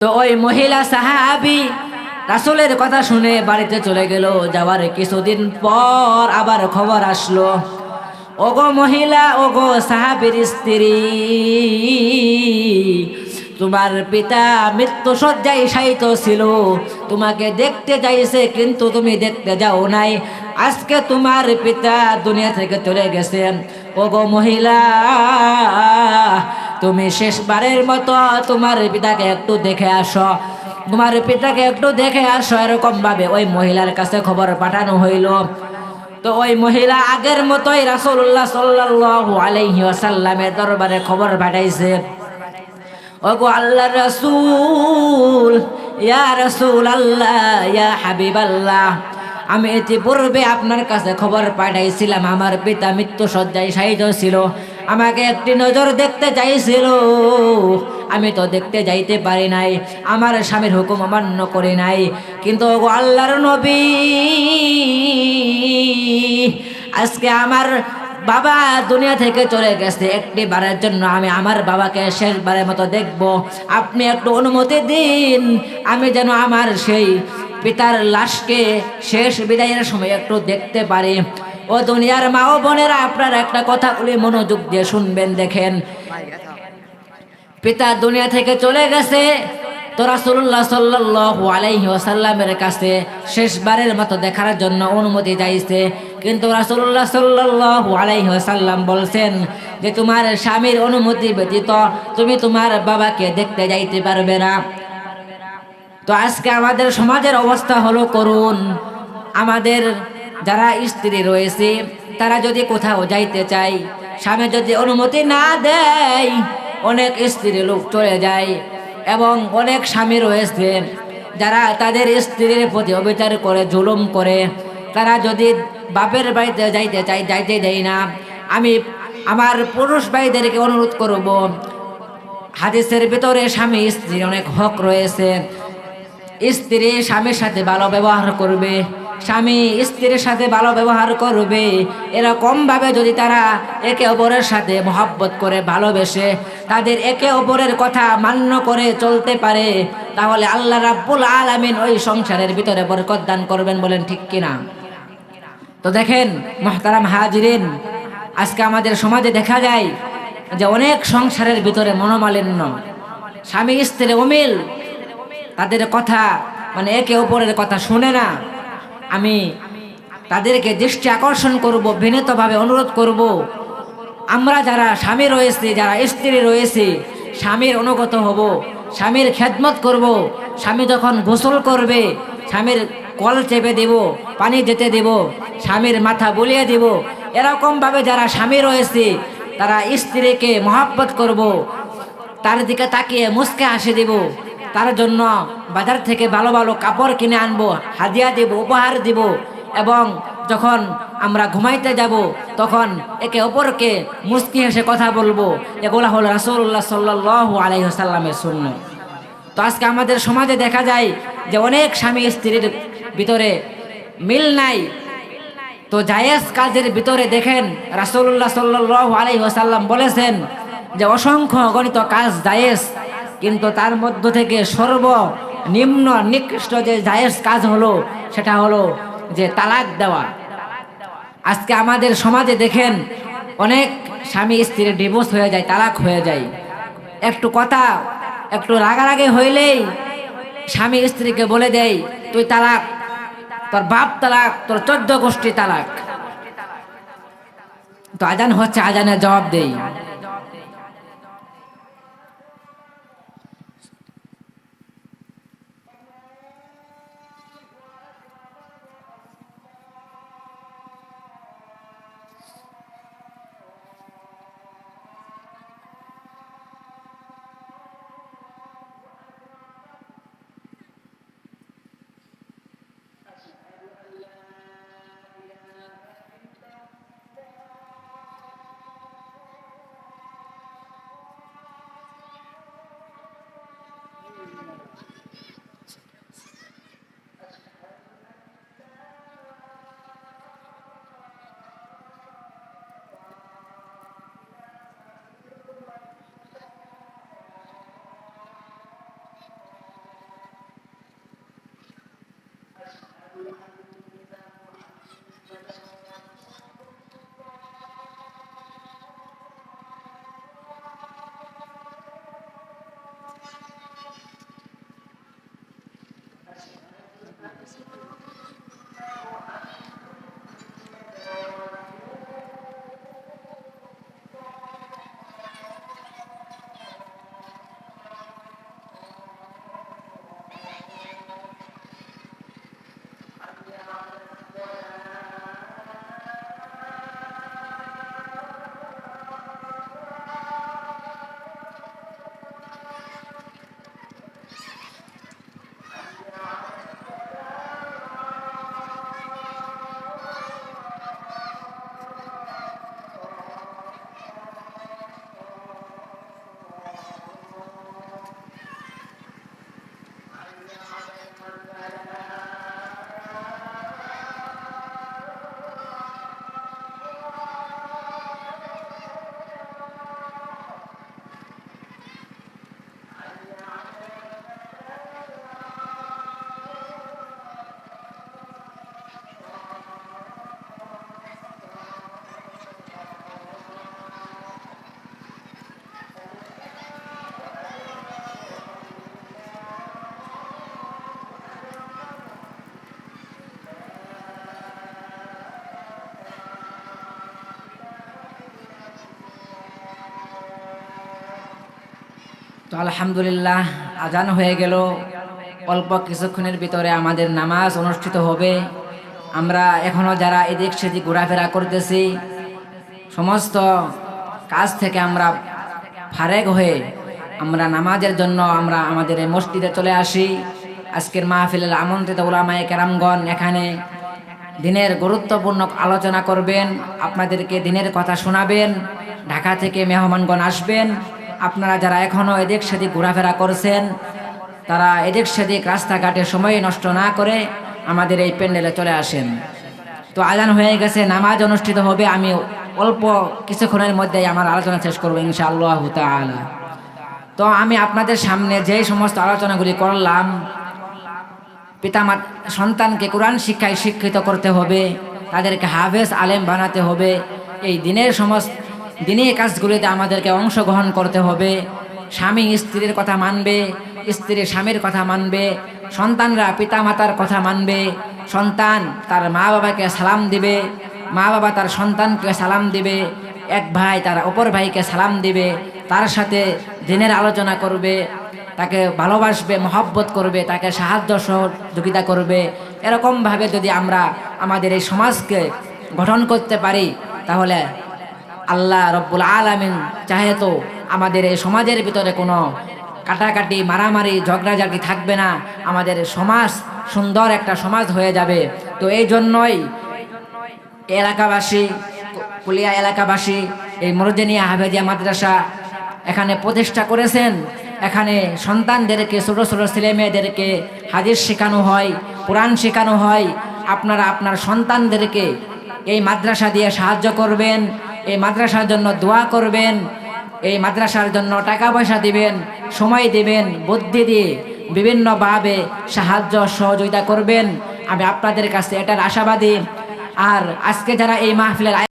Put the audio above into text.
তো ওই মহিলা সাহাবী রাসূলের কথা শুনে বাড়িতে চলে গেল। যাওয়ার কিছুদিন পর আবার খবর আসলো, ওগো মহিলা, ওগো সাহাবীর স্ত্রী, তোমার পিতা মৃত্যু শয্যায় শায়িত ছিল, তোমাকে দেখতে চাইছে কিন্তু তুমি দেখতে যাও নাই। আজকে তোমার পিতা দুনিয়া থেকে চলে গেছে। ওগো মহিলা, তুমি শেষবারের মতো তোমার পিতাকে একটু দেখে আসো, তোমার পিতাকে একটু দেখে আসো। এরকম ভাবে ওই মহিলার কাছে খবর পাঠানো হইল। তো ওই মহিলা আগের মতোই রাসূলুল্লাহ সাল্লাল্লাহু আলাইহি ওয়াসাল্লামের দরবারে খবর পাঠাইছে, ওগো আল্লাহর রাসূল, ইয়া রাসূলুল্লাহ, ইয়া হাবিবাল্লাহ, আমি ইতিপূর্বে আপনার কাছে খবর পাঠাইছিলাম, আমার পিতা মৃত্যু শয্যায় শায়িত ছিল, আমাকে একটি নজর দেখতে চাইছিল, আমি তো দেখতে যাইতে পারি নাই, আমার স্বামীর হুকুম অমান্য করি নাই। কিন্তু ওগো আল্লাহর নবী, আজকে আমার বাবা দুনিয়া থেকে চলে গেছে, একটি বারের জন্য আমি আমার বাবাকে শেষবারের মতো দেখব, আপনি একটু অনুমতি দিন, আমি যেন আমার সেই পিতার লাশকে শেষ বিদায়ের সময় একটু দেখতে পারি। ও দুনিয়ার মা ও বোনেরা, আপনার একটা কথা বলে মনোযোগ দিয়ে শুনবেন। দেখেন, পিতা দুনিয়া থেকে চলে গেছে, তো রাসূলুল্লাহ সাল্লাল্লাহু আলাইহি ওয়াসাল্লামের কাছে শেষবারের মতো দেখার জন্য অনুমতি চাইছে। কিন্তু রাসূলুল্লাহ সাল্লাল্লাহু আলাইহি ওয়াসাল্লাম বলছেন যে তোমার স্বামীর অনুমতি ব্যতীত তুমি তোমার বাবাকে দেখতে যাইতে পারবে না। তো আজকে আমাদের সমাজের অবস্থা হলো করুণ। আমাদের যারা স্ত্রী রয়েছে তারা যদি কোথাও যাইতে চায়, স্বামী যদি অনুমতি না দেয়, অনেক স্ত্রী লোক চলে যায়। এবং অনেক স্বামী রয়েছে যারা তাদের স্ত্রীর প্রতি অবিচার করে, জুলুম করে। তারা যদি বাপের বাড়িতে যাইতে চায়, যাইতে দেয় না। আমি আমার পুরুষ ভাইদেরকে অনুরোধ করব, হাদিসের ভিতরে স্বামী স্ত্রীর অনেক হক রয়েছে। স্ত্রী স্বামীর সাথে ভালো ব্যবহার করবে, স্বামী স্ত্রীর সাথে ভালো ব্যবহার করবে। এরকম ভাবে যদি তারা একে অপরের সাথে মহব্বত করে, ভালোবেসে, তাদের একে অপরের কথা মান্য করে চলতে পারে, তাহলে আল্লাহ রাব্বুল আলামিন ওই সংসারের ভিতরে বরকত দান করবেন। বলেন ঠিক কিনা? তো দেখেন মুহতারাম হাজিরিন, আজকে আমাদের সমাজে দেখা যায় যে অনেক সংসারের ভিতরে মনোমালিন্য, স্বামী স্ত্রী অমিল, তাদের কথা মানে একে অপরের কথা শুনে না। আমি তাদেরকে দৃষ্টি আকর্ষণ করব, বিনীতভাবে অনুরোধ করব, আমরা যারা স্বামী রয়েছে, যারা স্ত্রী রয়েছে, স্বামীর অনুগত হব, স্বামীর খেদমত করব। স্বামী যখন গোসল করবে, স্বামীর কল চেপে দেব, পানি যেতে দেব, স্বামীর মাথা বুলিয়ে দেব। এরকমভাবে যারা স্বামী রয়েছে তারা স্ত্রীকে মহব্বত করব, তার দিকে তাকিয়ে মুস্কে হাসি দেব, তার জন্য বাজার থেকে ভালো ভালো কাপড় কিনে আনবো, হাদিয়া দেব, উপহার দিব। এবং যখন আমরা ঘুমাইতে যাব তখন একে অপরকে মুস্কি হেসে কথা বলবো। এগুলা হলো রাসূলুল্লাহ সাল্লাল্লাহু আলাইহি ওয়াসাল্লামের সুন্নাত। তো আজকে আমাদের সমাজে দেখা যায় যে অনেক স্বামী স্ত্রীর ভিতরে মিল নাই। তো জায়েজ কাজের ভিতরে দেখেন রাসূলুল্লাহ সাল্লাল্লাহু আলাইহি ওয়াসাল্লাম বলেছেন যে অসংখ্য অগণিত কাজ জায়েজ, কিন্তু তার মধ্য থেকে সর্বনিম্ন নিকৃষ্ট যে জায়েজ কাজ হলো সেটা হলো যে তালাক দেওয়া। আজকে আমাদের সমাজে দেখেন অনেক স্বামী স্ত্রীর ডিভোর্স হয়ে যায়, তালাক হয়ে যায়। একটু কথা, একটু রাগারাগি হইলেই স্বামী স্ত্রীকে বলে দেয় তুই তালাক, তোর বাপ তালাক, তোর 14 গোষ্ঠী তালাক। তো আজান হচ্ছে, আজানের জবাব দেই। তো আলহামদুলিল্লাহ, আজান হয়ে গেল। অল্প কিছুক্ষণের ভিতরে আমাদের নামাজ অনুষ্ঠিত হবে। আমরা এখনো যারা এদিক সেদিক ঘোরাফেরা করতেছি, সমস্ত কাজ থেকে আমরা ফারেক হয়ে আমরা নামাজের জন্য আমরা আমাদের এই মসজিদে চলে আসি। আজকের মাহফিলের আমন্ত্রিত উলামায়ে কেরামগণ এখানে দিনের গুরুত্বপূর্ণ আলোচনা করবেন, আপনাদেরকে দিনের কথা শোনাবেন। ঢাকা থেকে মেহমানগণ আসবেন। আপনারা যারা এখনও এদিক সেদিক ঘোরাফেরা করছেন, তারা এদিক সেদিক রাস্তাঘাটে সময় নষ্ট না করে আমাদের এই প্যান্ডেলে চলে আসেন। তো আজান হয়ে গেছে, নামাজ অনুষ্ঠিত হবে। আমি অল্প কিছুক্ষণের মধ্যেই আমার আলোচনা শেষ করবো ইনশাআল্লাহু তাআলা। তো আমি আপনাদের সামনে যেই সমস্ত আলোচনাগুলি করলাম, সন্তানকে কোরআন শিক্ষায় শিক্ষিত করতে হবে, তাদেরকে হাফেজ আলেম বানাতে হবে, এই দিনের কাজগুলিতে আমাদেরকে অংশগ্রহণ করতে হবে। স্বামী স্ত্রীর কথা মানবে, স্ত্রী স্বামীর কথা মানবে, সন্তানরা পিতা মাতার কথা মানবে, সন্তান তার মা বাবাকে সালাম দিবে, মা বাবা তার সন্তানকে সালাম দিবে, এক ভাই তার অপর ভাইকে সালাম দিবে, তার সাথে দিনের আলোচনা করবে, তাকে ভালোবাসবে, মহব্বত করবে, তাকে সাহায্য সহযোগিতা করবে। এরকমভাবে যদি আমরা আমাদের এই সমাজকে গঠন করতে পারি, তাহলে আল্লাহ রব্বুল আলামিন চাহে তো আমাদের এই সমাজের ভিতরে কোনো কাটাকাটি, মারামারি, ঝগড়াঝাটি থাকবে না। আমাদের সমাজ সুন্দর একটা সমাজ হয়ে যাবে। তো এই জন্যই এলাকাবাসী, কুলিয়া এলাকাবাসী এই মুরুজ্জেনিয়া হাফেজিয়া মাদ্রাসা এখানে প্রতিষ্ঠা করেছেন। এখানে সন্তানদেরকে, ছোট ছোট ছেলে মেয়েদেরকে হাদিস শেখানো হয়, কোরআন শেখানো হয়। আপনারা আপনার সন্তানদেরকে এই মাদ্রাসা দিয়ে সাহায্য করবেন, এই মাদ্রাসার জন্য দোয়া করবেন, এই মাদ্রাসার জন্য টাকা পয়সা দিবেন, সময় দিবেন, বুদ্ধি দিয়ে বিভিন্নভাবে সাহায্য সহযোগিতা করবেন। আমি আপনাদের কাছে এটার আশাবাদী। আর আজকে যারা এই মাহফিলের